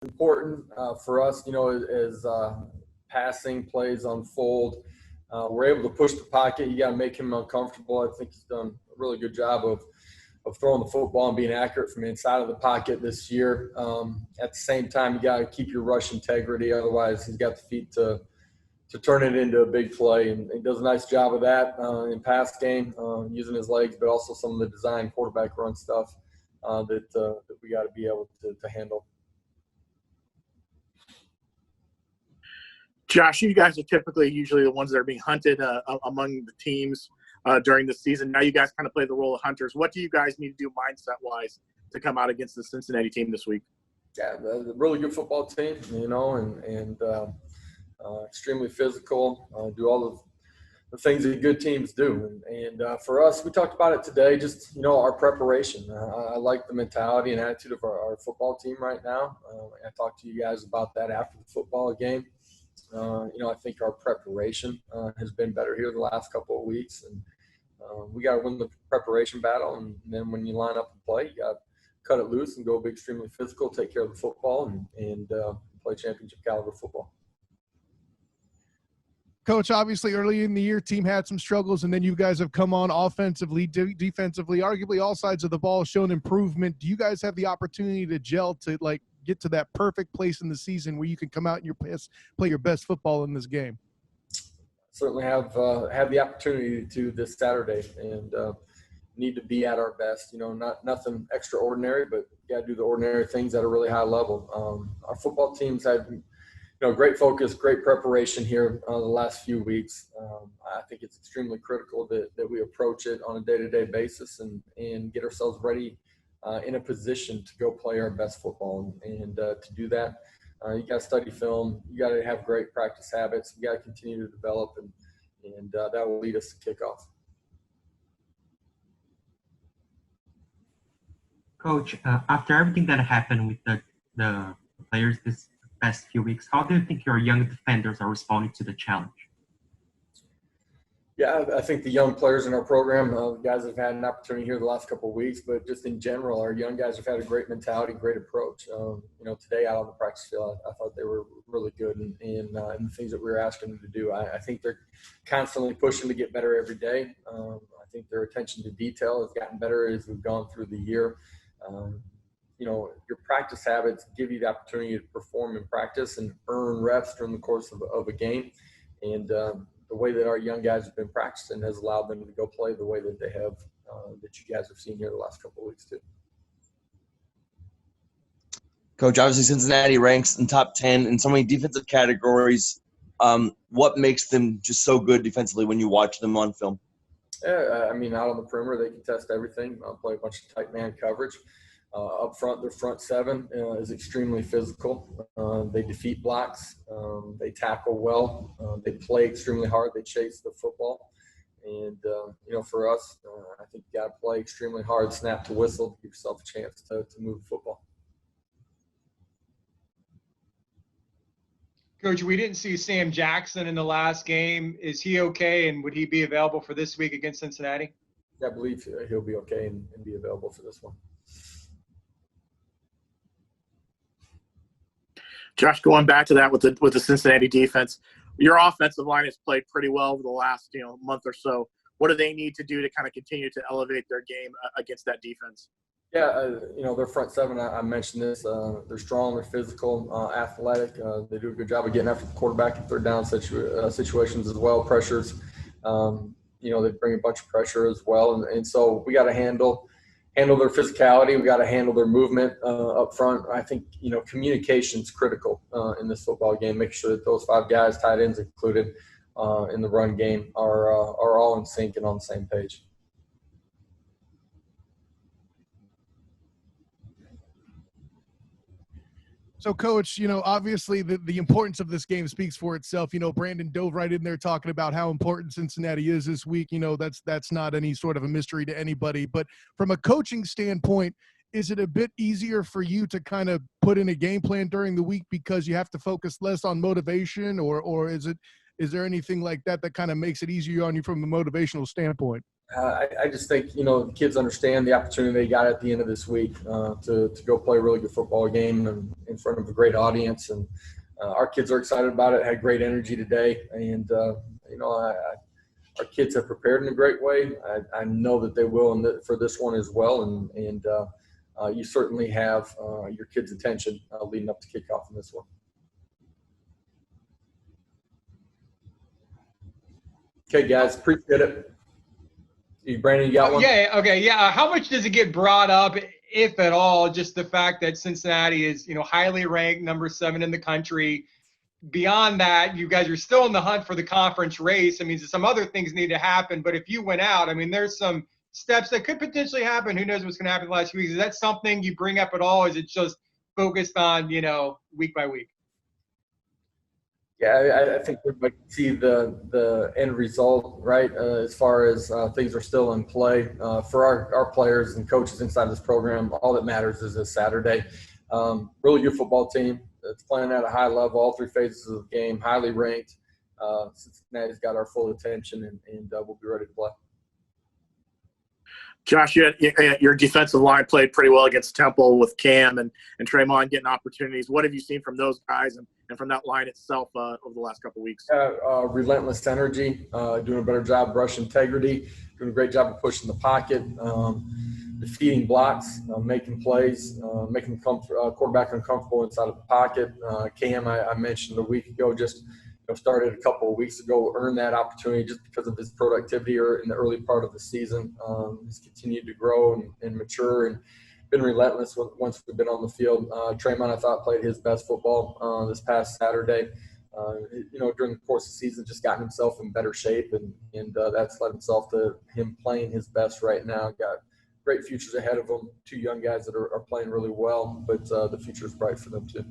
important for us, as passing plays unfold. We're able to push the pocket. You got to make him uncomfortable. I think he's done a really good job of throwing the football and being accurate from inside of the pocket this year. At the same time, you got to keep your rush integrity. Otherwise, he's got the feet to turn it into a big play. And he does a nice job of that in pass game, using his legs, but also some of the design quarterback run stuff that we got to be able to handle. Josh, you guys are usually the ones that are being hunted among the teams during the season. Now you guys kind of play the role of hunters. What do you guys need to do mindset-wise to come out against the Cincinnati team this week? Yeah, a really good football team, and extremely physical, do all the things that good teams do. And for us, we talked about it today, just, our preparation. I like the mentality and attitude of our football team right now. I talked to you guys about that after the football game. I think our preparation has been better here the last couple of weeks, and we got to win the preparation battle. And then when you line up and play, you got to cut it loose and go be extremely physical, take care of the football, and play championship caliber football. Coach, obviously early in the year, team had some struggles, and then you guys have come on offensively, defensively, arguably all sides of the ball, shown improvement. Do you guys have the opportunity to gel to get to that perfect place in the season where you can come out and play your best football in this game? Certainly have the opportunity to this Saturday, and need to be at our best. Nothing extraordinary, but you got to do the ordinary things at a really high level. Our football teams had great focus, great preparation here the last few weeks. I think it's extremely critical that we approach it on a day-to-day basis and get ourselves ready in a position to go play our best football. And to do that, you got to study film. You got to have great practice habits. You got to continue to develop, and that will lead us to kickoff. Coach, after everything that happened with the players this past few weeks, how do you think your young defenders are responding to the challenge? Yeah, I think the young players in our program, guys have had an opportunity here the last couple of weeks, but just in general, our young guys have had a great mentality, great approach. Today out on the practice field, I thought they were really good in the things that we were asking them to do. I think they're constantly pushing to get better every day. I think their attention to detail has gotten better as we've gone through the year. Your practice habits give you the opportunity to perform in practice and earn reps during the course of a game. And the way that our young guys have been practicing has allowed them to go play the way that they have, that you guys have seen here the last couple of weeks too. Coach, obviously Cincinnati ranks in top 10 in so many defensive categories. What makes them just so good defensively when you watch them on film? Yeah, out on the perimeter, they can test everything, play a bunch of tight man coverage. Up front, their front seven is extremely physical. They defeat blocks. They tackle well. They play extremely hard. They chase the football. And, for us, I think you got to play extremely hard, snap to whistle, give yourself a chance to move the football. Coach, we didn't see Sam Jackson in the last game. Is he okay, and would he be available for this week against Cincinnati? Yeah, I believe he'll be okay and be available for this one. Josh, going back to that with the Cincinnati defense, your offensive line has played pretty well over the last month or so. What do they need to do to kind of continue to elevate their game against that defense? Yeah, their front seven, I mentioned this, they're strong, they're physical, athletic. They do a good job of getting after the quarterback in third down situations as well, pressures. They bring a bunch of pressure as well. And so we got to handle their physicality. We got to handle their movement up front. I think, communication is critical in this football game. Make sure that those five guys, tight ends included, in the run game are all in sync and on the same page. So, Coach, obviously the importance of this game speaks for itself. Brandon dove right in there talking about how important Cincinnati is this week. That's not any sort of a mystery to anybody. But from a coaching standpoint, is it a bit easier for you to kind of put in a game plan during the week because you have to focus less on motivation, or is there anything like that kind of makes it easier on you from a motivational standpoint? I just think, the kids understand the opportunity they got at the end of this week to go play a really good football game in front of a great audience. And our kids are excited about it, had great energy today. And, our kids have prepared in a great way. I know that they will for this one as well. And you certainly have your kids' attention leading up to kickoff in this one. Okay, guys, appreciate it. Brandon, you got one? Yeah. Okay. Yeah. How much does it get brought up, if at all, just the fact that Cincinnati is, highly ranked, number 7 in the country? Beyond that, you guys are still in the hunt for the conference race. I mean, some other things need to happen, but if you went out, I mean, there's some steps that could potentially happen. Who knows what's going to happen the last few weeks? Is that something you bring up at all? Or is it just focused on, week by week? Yeah, I think everybody can see the end result, right? As far as things are still in play for our players and coaches inside this program, all that matters is this Saturday. Really good football team. It's playing at a high level, all 3 phases of the game, highly ranked. Cincinnati's got our full attention, and we'll be ready to play. Josh, your defensive line played pretty well against Temple with Cam and Tremont getting opportunities. What have you seen from those guys and from that line itself over the last couple of weeks? Relentless energy, doing a better job of rush integrity, doing a great job of pushing the pocket, defeating blocks, making plays, making the quarterback uncomfortable inside of the pocket. Cam, I mentioned a week ago, just started a couple of weeks ago, earned that opportunity just because of his productivity in the early part of the season. He's continued to grow and mature and been relentless once we've been on the field. Tremont, I thought, played his best football this past Saturday. During the course of the season, just gotten himself in better shape, and that's led himself to him playing his best right now. Got great futures ahead of him. 2 young guys that are playing really well, but the future is bright for them too.